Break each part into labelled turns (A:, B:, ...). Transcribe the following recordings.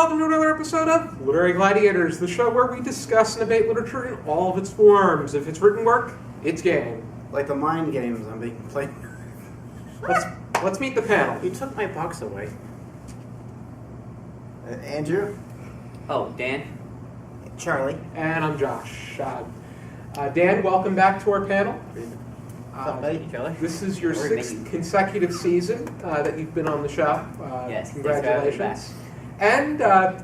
A: welcome to another episode of Literary Gladiators, the show where we discuss and debate literature in all of its forms. If it's written work, it's game.
B: Like the mind games I'm being played.
A: Let's meet the panel.
B: You took my box away.
C: Andrew?
D: Oh, Dan?
B: Charlie.
A: And I'm Josh. Dan, welcome back to our panel. This is your sixth consecutive season that you've been on the show.
D: Yes,
A: congratulations. And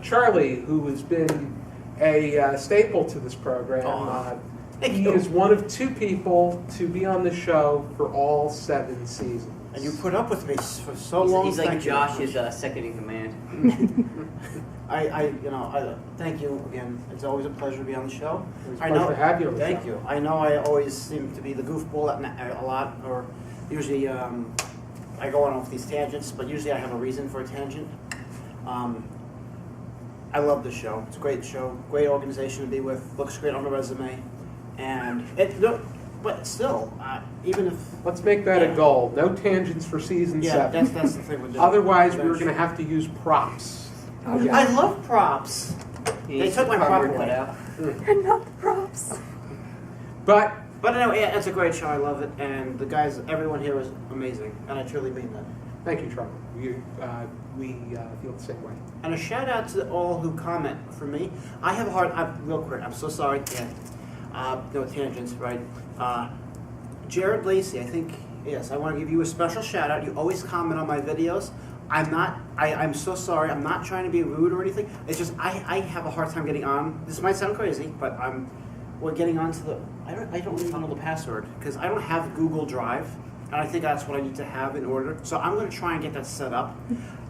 A: Charlie, who has been a staple to this program. He is one of two people to be on the show for all 7 seasons.
B: And you put up with me for so long.
D: He's like Josh's second in command.
B: I thank you again. It's always a pleasure to be on the show.
A: It's a pleasure to have you on the show.
B: Thank you. I know I always seem to be the goofball a lot, or usually I go on off these tangents, but usually I have a reason for a tangent. I love the show. It's a great show, great organization to be with. Looks great on the resume, and but still, even if
A: let's make that a goal. No tangents for season 7.
B: That's the thing we're doing.
A: Otherwise, we're going to have to use props.
B: I love props. They took my prop away.
E: And not the props.
A: But
B: anyway, yeah, it's a great show. I love it, and the guys, everyone here is amazing, and I truly mean that.
A: Thank you, Charlie. We feel the same way.
B: And a shout out to all who comment for me. I have a hard. Real quick. I'm so sorry. Yeah. No tangents, right? Jared Lacey, I think. Yes, I want to give you a special shout out. You always comment on my videos. I'm so sorry. I'm not trying to be rude or anything. It's just I have a hard time getting on. This might sound crazy, but we're getting onto the. I don't even know the password because I don't have Google Drive. And I think that's what I need to have in order. So I'm going to try and get that set up.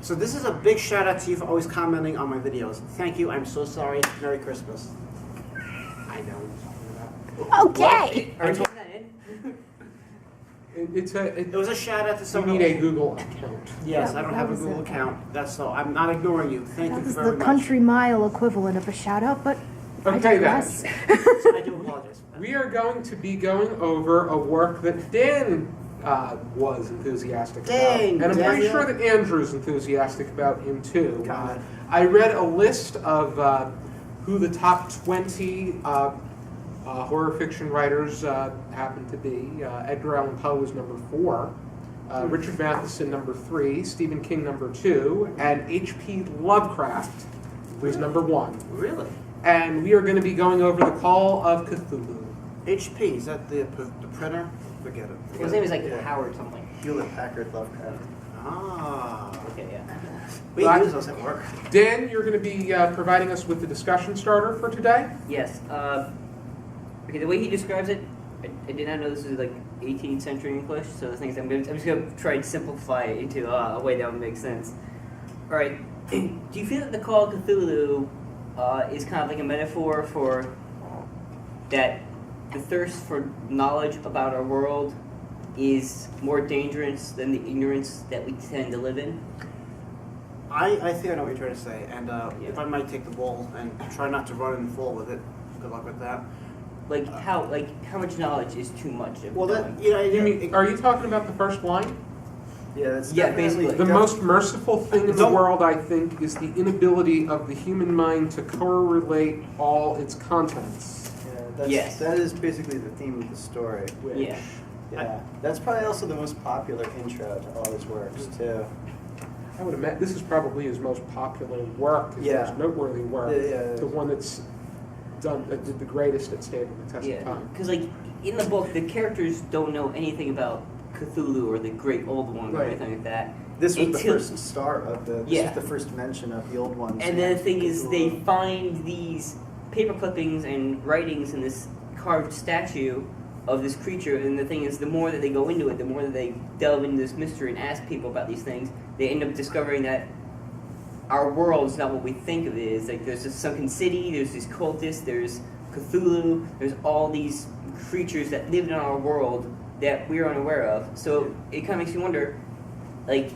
B: So this is a big shout out to you for always commenting on my videos. Thank you. I'm so sorry. Merry Christmas.
A: I know what you're talking about.
E: Okay.
D: Are you taking that in?
B: It was a shout out to
A: You
B: someone.
A: need a Google account.
B: Yes,
E: Yeah,
B: I don't
E: that
B: have a
E: was
B: Google
E: it.
B: account. That's so. I'm not ignoring you. Thank
E: That
B: you
E: was
B: very
E: the
B: much.
E: country mile equivalent of a shout out, but I
A: Okay, then.
E: digress.
B: So I do apologize.
A: We are going to be going over a work that Dan was enthusiastic
B: Dang,
A: about. And I'm pretty
B: Daniel.
A: sure that Andrew's enthusiastic about him, too.
B: God.
A: I read a list of who the top 20 horror fiction writers happen to be. Edgar Allan Poe was number 4. Richard Matheson, number 3. Stephen King, number 2. And H.P. Lovecraft was number 1.
B: Really?
A: And we are going to be going over the Call of Cthulhu.
B: HP, is that the printer? Forget it.
D: His name is like Howard something.
C: Hewlett Packard Lovecraft.
B: Ah.
D: Okay, yeah.
B: We
A: Right.
B: use those at work.
A: Dan, you're going to be providing us with the discussion starter for today.
D: Yes. Okay, the way he describes it, I did not know this was like 18th century English, so the thing is I'm just going to try and simplify it into a way that would make sense. All right. Do you feel that the Call of Cthulhu is kind of like a metaphor for that the thirst for knowledge about our world is more dangerous than the ignorance that we tend to live in?
B: I think I know what you're trying to say, and if I might take the ball and try not to run and fall with it. Good luck with that.
D: How much knowledge is too much?
B: Well, that
A: Are you talking about the first line?
C: Yeah, that's
D: Yeah,
C: definitely
D: basically.
A: The most merciful thing in the world, I think, is the inability of the human mind to correlate all its contents.
D: Yes.
C: That is basically the theme of the story.
A: Which,
D: Yeah.
C: Yeah, that's probably also the most popular intro to all his works too.
A: I would imagine this is probably his most popular work, his
C: Yeah.
A: most noteworthy work,
C: Yeah.
A: the one that's that did the greatest at standing the test of
D: Yeah,
A: time.
D: because in the book, the characters don't know anything about Cthulhu or the Great Old One or
C: Right.
D: anything like that.
C: This was the
D: Until-
C: first start of the. This
D: Yeah.
C: was the first mention of the old ones.
D: And then the thing is,
C: Cthulhu.
D: they find these paper clippings and writings in this carved statue of this creature. And the thing is, the more that they go into it, the more that they delve into this mystery and ask people about these things, they end up discovering that our world is not what we think of it is. Like, there's this sunken city, there's these cultists, there's Cthulhu, there's all these creatures that live in our world that we're unaware of. So it kind of makes you wonder, like,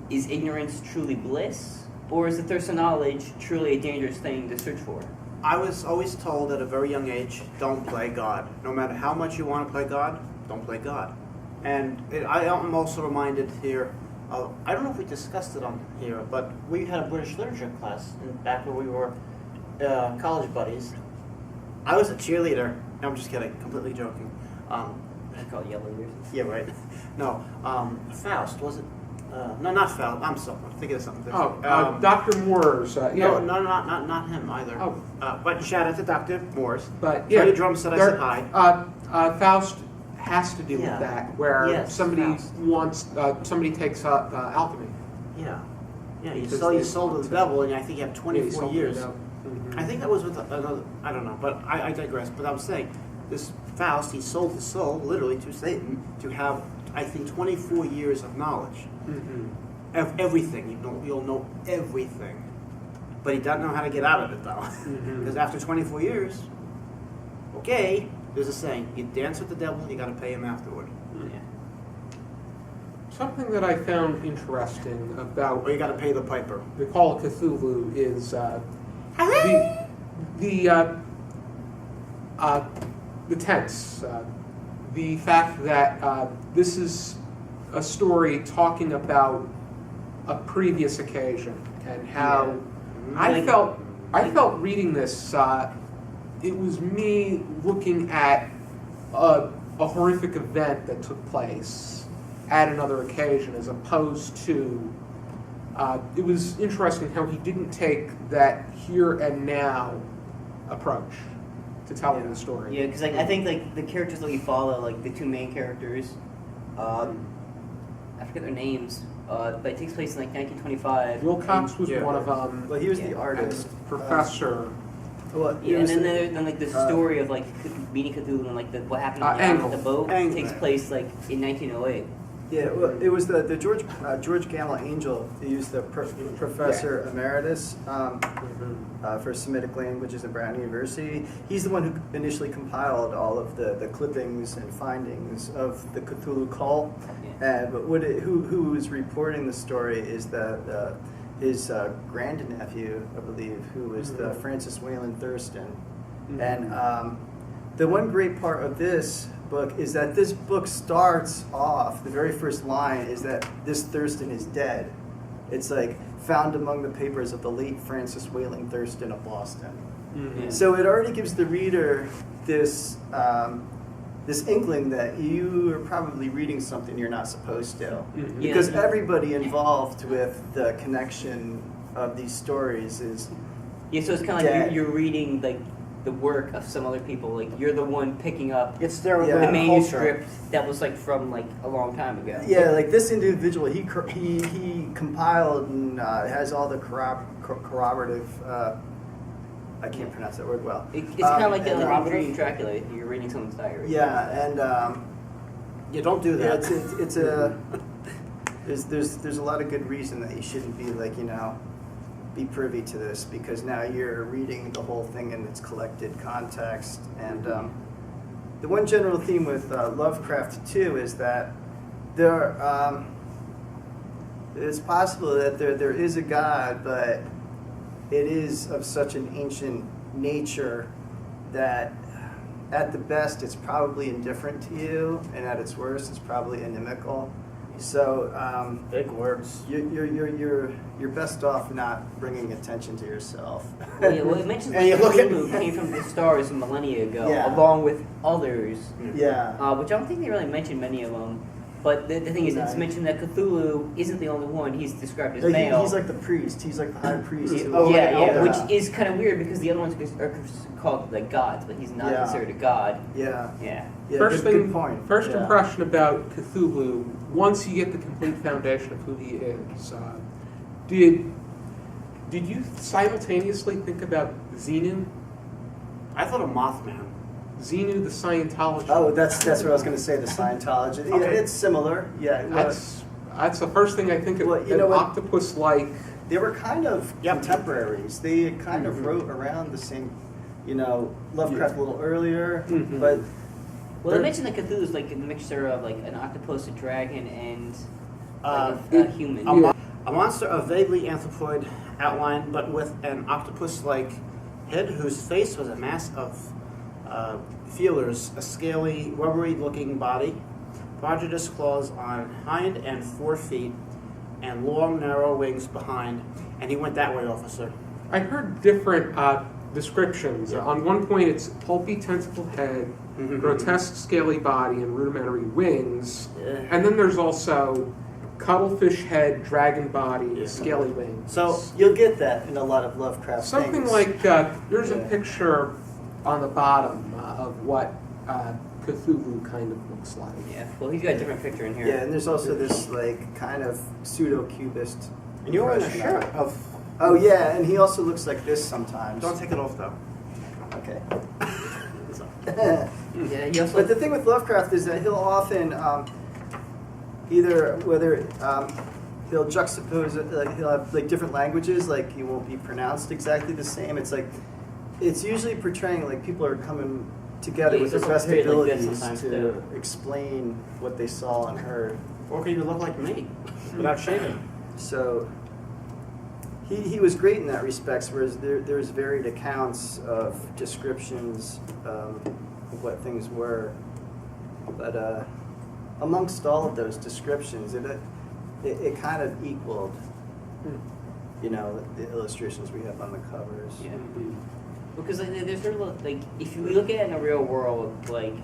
D: is ignorance truly bliss? Or is the thirst of knowledge truly a dangerous thing to search for?
B: I was always told at a very young age, don't play God. No matter how much you want to play God, don't play God. And I am also reminded here I don't know if we discussed it on here, but we had a British literature class back when we were college buddies. I was a cheerleader. No, I'm just kidding. Completely joking.
D: I call it yellow years.
B: Yeah, right. No, Faust, was it? No, not Faust. I'm thinking of something different.
A: Dr. Moore's. Yeah.
B: No, not him either.
A: Oh.
B: But shout out to Dr. Morse.
A: But yeah,
B: Tony Drum said I said hi.
A: Faust has to do
B: Yeah.
A: with that, where
B: Yes,
A: somebody
B: Faust.
A: wants, somebody takes up alchemy.
B: Yeah. Yeah, you
A: Because
B: sold to the devil, and I think you have 24 years.
A: Mm-hmm.
B: I think that was with another, I don't know, but I digress. But I'm saying, this Faust, he sold his soul, literally, to Satan, to have, I think, 24 years of knowledge.
A: Mm-hmm.
B: Of everything. You'll know everything. But he doesn't know how to get out of it, though.
A: Mhm.
B: Because after 24 years, okay, there's a saying, you dance with the devil, you got to pay him afterward.
D: Yeah.
A: Something that I found interesting about
B: Or you got to pay the piper.
A: the Call of Cthulhu is the tense. The fact that this is a story talking about a previous occasion and how I felt reading this. It was me looking at a horrific event that took place at another occasion, as opposed to. It was interesting how he didn't take that here and now approach to telling the story.
D: Yeah, because like I think like the characters that we follow, like the two main characters, I forget their names, but it takes place in like 1925.
A: Wilcox was
B: Yeah.
A: one of them.
C: Well, he was the
D: Yeah.
C: artist.
A: Professor.
C: Well, he
D: Yeah, and
C: was
D: then
C: the-
D: then like the story of like meeting Cthulhu and like what happened on the
A: Angle.
D: island with the boat
B: Angle.
D: takes place like in 1908.
C: Yeah, well, it was the George Gamma Angel. He was the professor emeritus for Semitic languages at Brown University. He's the one who initially compiled all of the clippings and findings of the Cthulhu cult.
D: Yeah.
C: But who was reporting the story is his grandnephew, I believe, who was the Francis Wayland Thurston. And the one great part of this book is that this book starts off, the very first line is that this Thurston is dead. It's like found among the papers of the late Francis Wayland Thurston of Boston.
A: Mhm.
C: So it already gives the reader this this inkling that you are probably reading something you're not supposed to.
A: Mhm.
D: Yeah.
C: Because everybody involved with the connection of these stories is
D: Yeah, so it's kind of like
C: Dead.
D: you're reading like the work of some other people. Like you're the one picking up
B: It's their
C: Yeah.
D: the
B: culture.
D: manuscript that was like from like a long time ago.
C: yeah, like this individual, he compiled and has all the corroborative. I can't pronounce that word well.
D: It's kind of like
C: and
D: the dream Dracula. You're reading someone's diary.
C: Yeah, and
B: You don't do
C: yeah,
B: that.
C: it's a there's a lot of good reason that you shouldn't be be privy to this, because now you're reading the whole thing in its collected context. And the one general theme with Lovecraft too is that there it's possible that there is a god, but it is of such an ancient nature that at the best it's probably indifferent to you, and at its worst it's probably inimical. So
B: Big words.
C: you're best off not bringing attention to yourself.
D: Well, yeah, well, it mentions
C: And
D: like
C: you look at-
D: Cthulhu came from the stars a millennia ago,
C: Yeah.
D: along with others,
C: Yeah.
D: which I don't think they really mention many of them. But the thing is, it's
C: Right.
D: mentioned that Cthulhu isn't the only one. He's described as
C: Like,
D: male.
C: he's like the priest. He's like the high priest.
D: Yeah,
C: who-
B: Oh, like
D: yeah,
B: an
D: yeah,
B: elder.
D: which is kind of weird because the other ones are called like gods, but he's not
C: Yeah.
D: considered a god.
C: Yeah.
D: Yeah.
C: Yeah.
A: First
C: good,
A: thing,
C: good point.
A: first
C: Yeah.
A: impression about Cthulhu. Once you get the complete foundation of who he is, did you simultaneously think about Xenu?
B: I thought of Mothman.
A: Xenu, the Scientologist.
C: Oh, that's what I was going to say. The Scientology. Yeah,
B: Okay.
C: it's similar. Yeah.
A: That's the first thing I think of.
C: Well, you
A: an
C: know what?
A: octopus-like.
C: They were kind of
B: Yep.
C: contemporaries. They kind of
A: Mhm.
C: wrote around the same. Lovecraft a little earlier,
A: Mhm.
C: but
D: Well,
A: They're-
D: they mentioned that Cthulhu is like a mixture of like an octopus, a dragon, and
B: Uh,
D: like a human.
B: A monster of vaguely anthropoid outline, but with an octopus-like head whose face was a mass of feelers, a scaly, rubbery-looking body, prodigious claws on hind and 4 feet, and long, narrow wings behind. And he went that way, officer.
A: I heard different descriptions.
B: Yeah.
A: On one point, it's pulpy tentacled head,
B: Mhm.
A: grotesque scaly body, and rudimentary wings.
B: Yeah.
A: And then there's also cuttlefish head, dragon body,
B: Yeah.
A: scaly wings.
C: So you'll get that in a lot of Lovecraft
A: Something
C: things.
A: like there's a
C: Yeah.
A: picture on the bottom of what Cthulhu kind of looks like.
D: Yeah. Well, he's got a different picture in here.
C: Yeah, and there's also this like kind of pseudo-cubist.
B: And you're wearing a
C: impression
B: shirt
C: of it.
B: of.
C: Oh yeah, and he also looks like this sometimes.
B: Don't take it off, though.
C: Okay.
D: Yeah. He also.
C: But the thing with Lovecraft is that he'll often either whether he'll juxtapose it, like he'll have like different languages, like he won't be pronounced exactly the same. It's like it's usually portraying like people are coming together
D: Yeah,
C: with
D: he's
C: their
D: also
C: best
D: created like this
C: abilities
D: sometimes,
C: to
D: too.
C: explain what they saw and heard.
B: Or could even look like me without shaving.
C: So he was great in that respect, whereas there's varied accounts of descriptions of what things were. But amongst all of those descriptions, it kind of equaled, you know, the illustrations we have on the covers.
D: Yeah. Because like, there's sort of like if you look at it in the real world, like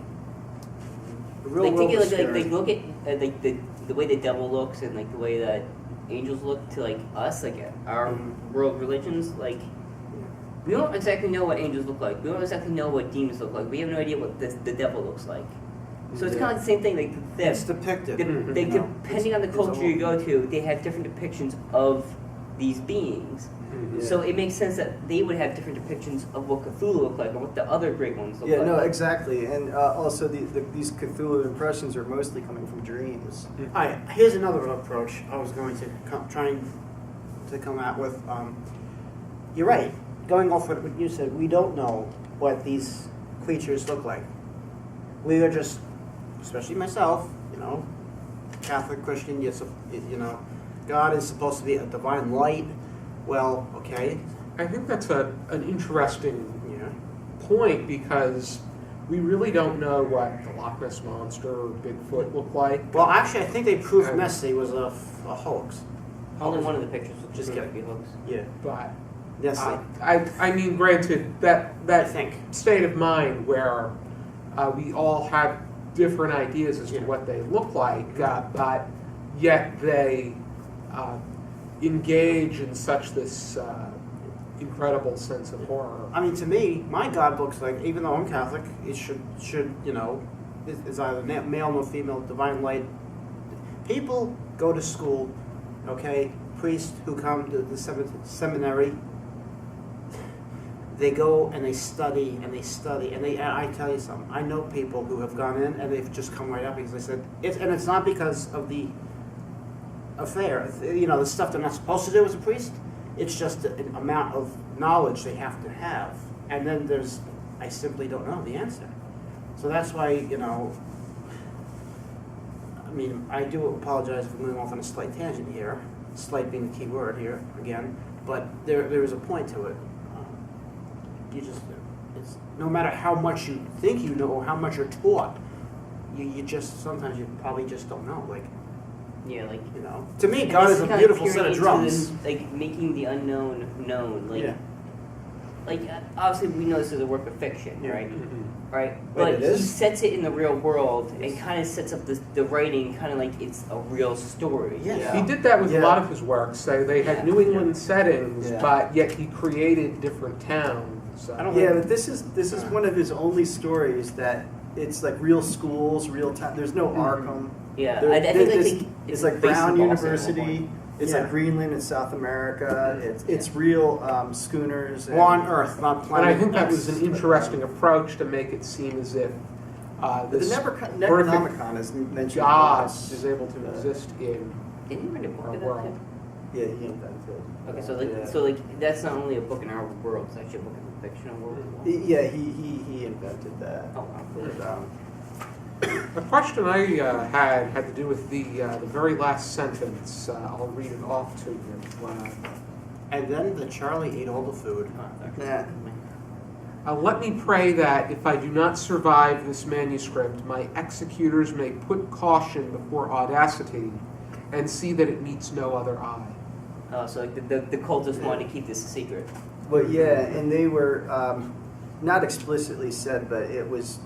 B: The real
D: like
B: world
D: think
B: is
D: of, like
B: scary.
D: look at like the way the devil looks and like the way that angels look to like us, like our
B: Mhm.
D: world religions, like we don't exactly know what angels look like. We don't exactly know what demons look like. We have no idea what the devil looks like. So it's kind of like the same thing. Like
B: It's depicted.
D: they,
B: you know.
D: depending on the
B: It's
D: culture you
B: all-
D: go to, they have different depictions of these beings.
C: Yeah.
D: So it makes sense that they would have different depictions of what Cthulhu looked like or what the other great ones look
C: Yeah,
D: like.
C: no, exactly. And also these Cthulhu impressions are mostly coming from dreams.
B: All right, here's another approach I was going to trying to come out with. You're right. Going off what you said, we don't know what these creatures look like. We are just, especially myself, you know, Catholic Christian. You know, God is supposed to be a divine light. Well, okay,
A: I think that's an interesting
B: yeah.
A: point because we really don't know what the Loch Ness Monster or Bigfoot look like.
B: Well, actually, I think they proved Nessie was a hoax.
D: Only one of the pictures was
B: Just
D: just
B: kidding.
D: be hooks.
B: Yeah,
A: But
B: Nessie.
A: I mean, granted,
B: I
A: that
B: think.
A: state of mind where we all have different ideas as to
B: Yeah.
A: what they look like, but yet they engage in such this incredible sense of horror.
B: I mean, to me, my God looks like, even though I'm Catholic, it should you know, is either male or female, divine light. People go to school, okay? Priests who come to the seminary, they go and they study and they study and I tell you something. I know people who have gone in and they've just come right up because they said and it's not because of the affair, you know, the stuff they're not supposed to do as a priest. It's just an amount of knowledge they have to have, and then I simply don't know the answer. So that's why, you know, I mean, I do apologize for moving off on a slight tangent here, slight being the key word here again, but there is a point to it. It's no matter how much you think you know or how much you're taught, you just sometimes you probably just don't know. Like,
D: Yeah, like
B: you know, to me, God is a
D: kinda
B: beautiful set of
D: peering into
B: drums.
D: like making the unknown known. Like,
B: Yeah.
D: like obviously we know this is a work of fiction,
B: Yeah.
D: right?
A: Mhm.
D: Right,
C: Wait,
D: but
C: it
D: he
C: is?
D: sets it in the real world and kind of sets up the writing kind of like it's a real story.
C: Yeah.
A: He did that with a
C: Yeah.
A: lot of his work. So they had
D: Yeah.
A: New England settings,
C: Yeah.
A: but yet he created different towns.
B: I don't
C: Yeah,
B: like-
C: but this is one of his only stories that it's like real schools, real town. There's no Arkham.
D: Yeah,
C: There-
D: I think
C: this- it's like
D: based in
C: Brown
D: Boston at one
C: University.
D: point.
C: It's
B: Yeah.
C: like Greenland in South America. It's real schooners. And,
B: on Earth, not
A: And
B: planet.
A: I think that was
B: X.
A: an interesting approach to make it seem as if
C: But the
A: this horrific
C: Necronomicon is mentioned.
A: god
C: once.
A: is able to exist in
D: Didn't you write a book
A: our
D: of that?
A: world.
C: Yeah, he invented.
D: Okay, so like
C: Yeah.
D: that's not only a book in our world; it's actually a book in the fictional world. as well.
C: Yeah, he invented that.
D: Oh wow.
C: But,
A: A question I had to do with the very last sentence. I'll read it off to you.
B: And then the Charlie ate all the food.
C: Yeah.
A: Let me pray that if I do not survive this manuscript, my executors may put caution before audacity, and see that it meets no other eye.
D: So like the cultists wanted to keep this a secret.
C: Well, yeah, and they were not explicitly said, but it was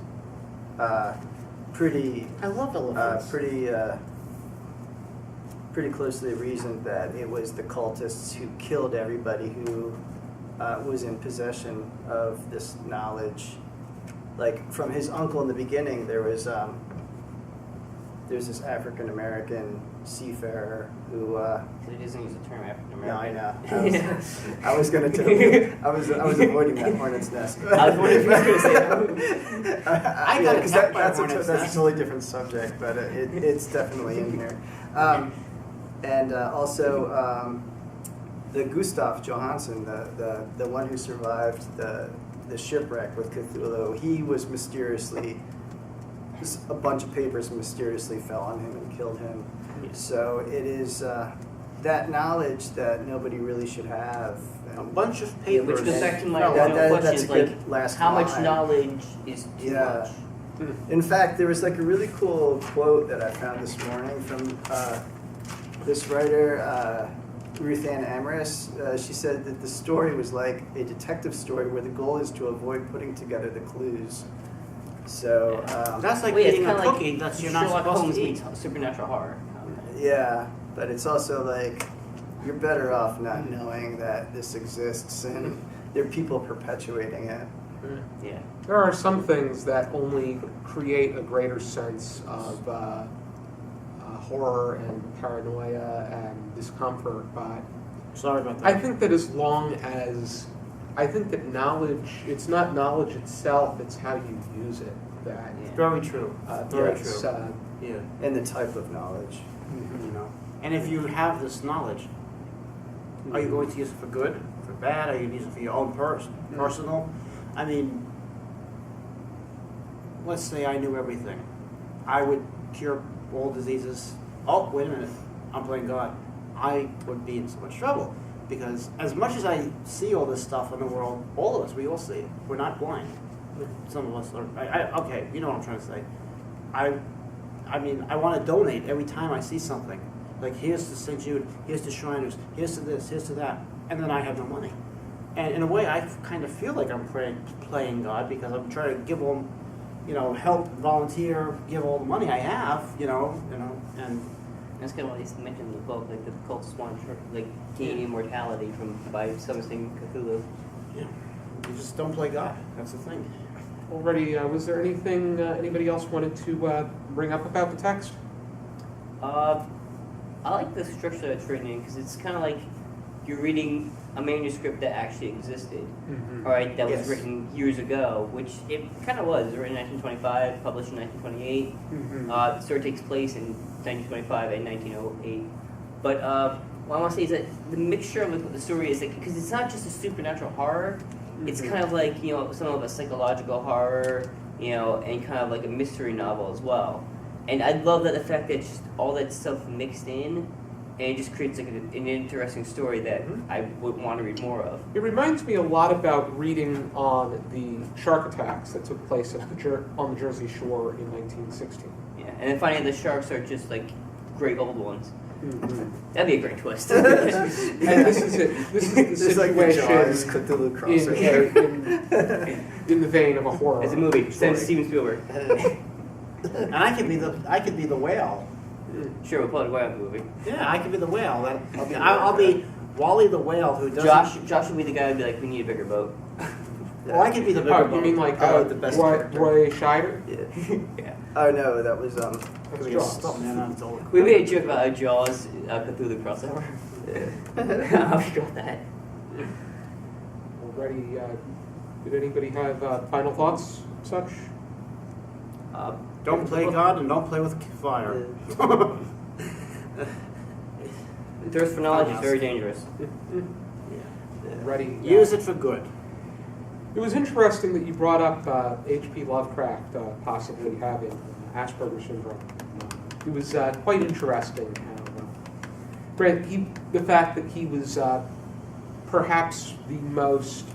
C: pretty
B: I love elephants.
C: pretty closely reasoned that it was the cultists who killed everybody who was in possession of this knowledge. Like from his uncle in the beginning, there's this African American seafarer who.
D: So he doesn't use the term African
C: No, I
D: American.
C: know. I was gonna tell you. I was avoiding that hornet's nest.
D: I was wondering if you were going to say that.
B: I got attacked by a
C: that's
B: hornet's
C: that's a
B: nest.
C: totally different subject, but it's definitely in here. And also the Gustav Johansson, the one who survived the shipwreck with Cthulhu, he was mysteriously, just a bunch of papers mysteriously fell on him and killed him. So it is that knowledge that nobody really should have.
B: A bunch of
D: Yeah,
B: papers.
D: which goes back to my
B: fell
D: original
B: on.
C: that's
D: question,
C: a
D: is
C: good
D: like
C: last
D: how much
C: line.
D: knowledge is too
C: Yeah.
D: much?
C: In fact, there was like a really cool quote that I found this morning from this writer, Ruth Ann Amorous. She said that the story was like a detective story where the goal is to avoid putting together the clues. So,
B: That's like
D: Wait, it's
B: eating a
D: kinda like
B: cookie that you're not
D: Sherlock
B: supposed
D: Holmes
B: to eat.
D: meets supernatural horror.
C: yeah, but it's also like you're better off not knowing that this exists and there are people perpetuating it.
D: Yeah.
A: There are some things that only create a greater sense of horror and paranoia and discomfort, but
B: Sorry about that.
A: I think that as long as, I think that knowledge, it's not knowledge itself, it's how you use it. That,
B: Very true. Very
A: it's,
B: true. Yeah.
C: And the type of knowledge.
B: You know. And if you have this knowledge, are you going to use it for good, for bad? Are you going to use it for your own personal? I mean, let's say I knew everything. I would cure all diseases. Oh, wait a minute. I'm playing God. I would be in so much trouble. Because as much as I see all this stuff in the world, all of us, we all see it. We're not blind. Some of us are. Okay, you know what I'm trying to say. I mean, I want to donate every time I see something. Like, here's to St. Jude, here's to Shriners, here's to this, here's to that. And then I have no money. And in a way, I kind of feel like I'm playing God because I'm trying to give all, help, volunteer, give all the money I have, and
D: That's kind of what he's mentioned in the book, like the cultists want to like gain immortality by summoning Cthulhu.
B: you just don't play God. That's the thing.
A: already, was there anything anybody else wanted to bring up about the text?
D: I like the structure that it's written in because it's kind of like you're reading a manuscript that actually existed,
A: Mm-hmm.
D: all right, that was
B: Yes.
D: written years ago, which it kind of was. It was written in 1925, published in 1928.
A: Mm-hmm.
D: The story takes place in 1925 and 1908. But what I want to say is that the mixture of what the story is, because it's not just a supernatural horror, it's
A: Mhm.
D: kind of like, some of a psychological horror, and kind of like a mystery novel as well. And I love that the fact that just all that stuff mixed in, and it just creates like an interesting story that
A: Mhm.
D: I would want to read more of.
A: It reminds me a lot about reading on the shark attacks that took place at on the Jersey Shore in 1916.
D: Yeah, and then finding the sharks are just like great old ones.
A: Mm-hmm.
D: That'd be a great twist.
A: And this is it. This is the
C: There's like the Jaws
A: situation
C: Cthulhu
A: in,
C: crossover.
A: in the vein of a horror.
D: It's a movie.
A: story.
D: Send Steven Spielberg.
B: And I could be the whale.
D: Sure, we'll play a wild movie.
B: Yeah, I could be the whale. I'll be Wally the whale who doesn't.
D: Josh will be the guy who'd be like, we need a bigger boat.
B: Well, I could be the bigger
A: Oh, you
B: boat.
A: mean like
C: the best character.
A: Roy Scheider?
C: Yeah.
D: Yeah.
C: Oh no, that was
A: That's
B: Jaws.
A: Jaws.
B: Stop, man. I'm told.
D: We made a joke about a Jaws Cthulhu crossover. How we got that?
A: Already, did anybody have final thoughts, such?
B: Don't play God and don't play with fire.
D: Thirst for knowledge is very dangerous.
A: Ready?
B: Use it for good.
A: It was interesting that you brought up H.P. Lovecraft possibly having Asperger's syndrome. It was quite interesting how, the fact that he was perhaps the most,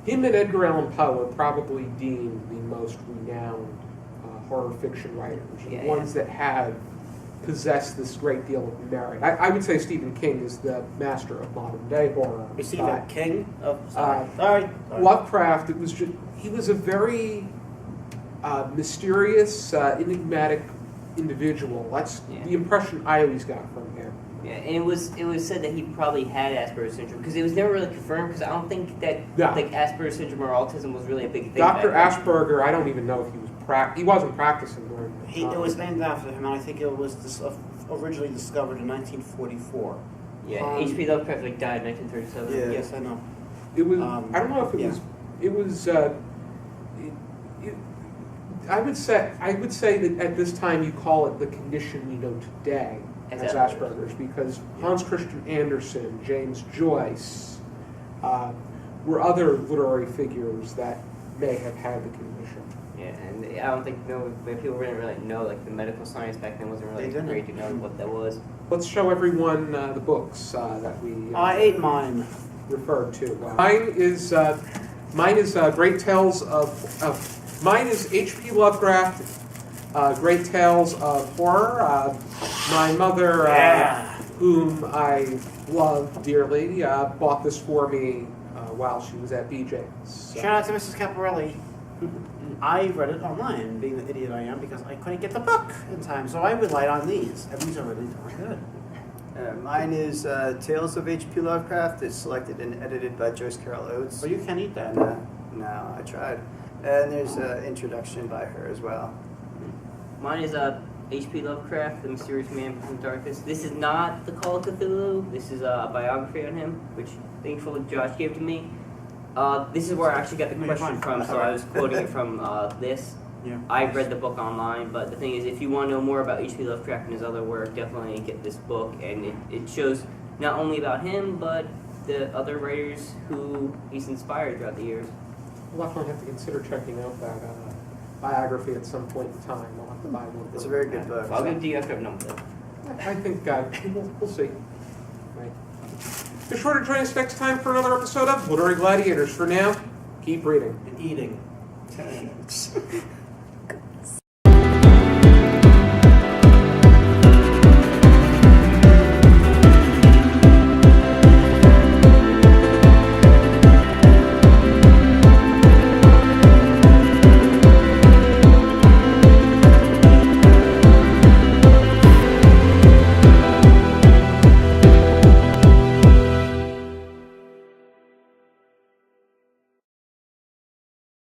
A: him and Edgar Allan Poe are probably deemed the most renowned horror fiction writers,
D: Yeah,
A: ones that have possess this great deal of merit. I would say Stephen King is the master of modern day horror.
B: Stephen King? Oh,
A: uh,
B: sorry.
A: Lovecraft, he was a very mysterious, enigmatic individual. That's the impression I always got from him.
D: Yeah, and it was said that he probably had Asperger's syndrome because it was never really confirmed. Because I don't think that like Asperger's syndrome or autism was really a big thing.
A: Dr. Asperger, I don't even know if he was he wasn't practicing during the time.
B: It was named after him, and I think it was originally discovered in 1944.
D: Yeah, H.P. Lovecraft died in 1937.
C: Yeah.
B: Yes, I know.
A: It was. I don't know if it was. It was. I would say that at this time you call it the condition we know today as Asperger's, because Hans Christian Andersen, James Joyce, were other literary figures that may have had the condition.
D: Yeah, and I don't think people didn't really know, like the medical science back then wasn't really great to know what that was.
A: Let's show everyone the books that we
B: I ate mine.
A: referred to. Mine is Great Tales of mine is H.P. Lovecraft, Great Tales of Horror. My mother, whom I love dearly, bought this for me while she was at BJ's.
B: Shout out to Mrs. Caparelli. I read it online, being the idiot I am, because I couldn't get the book in time, so I relied on these. And these are really good.
C: Mine is Tales of H.P. Lovecraft. It's selected and edited by Joyce Carol Oates.
B: But you can't eat that.
C: No, I tried. And there's an introduction by her as well.
D: Mine is H.P. Lovecraft, The Mysterious Man from Darkness. This is not The Call of Cthulhu. This is a biography on him, which thankfully Josh gave to me. This is where I actually got the question from, so I was quoting it from this.
B: Yeah.
D: I read the book online, but the thing is, if you want to know more about H.P. Lovecraft and his other work, definitely get this book, and it shows not only about him, but the other writers who he's inspired throughout the years.
A: We'll definitely have to consider checking out that biography at some point in time. We'll have to buy one.
C: It's a very good book.
D: I'll give it to you after I've known it.
A: I think we'll see. Right. Be sure to join us next time for another episode of Literary Gladiators. For now, keep reading.
B: And eating.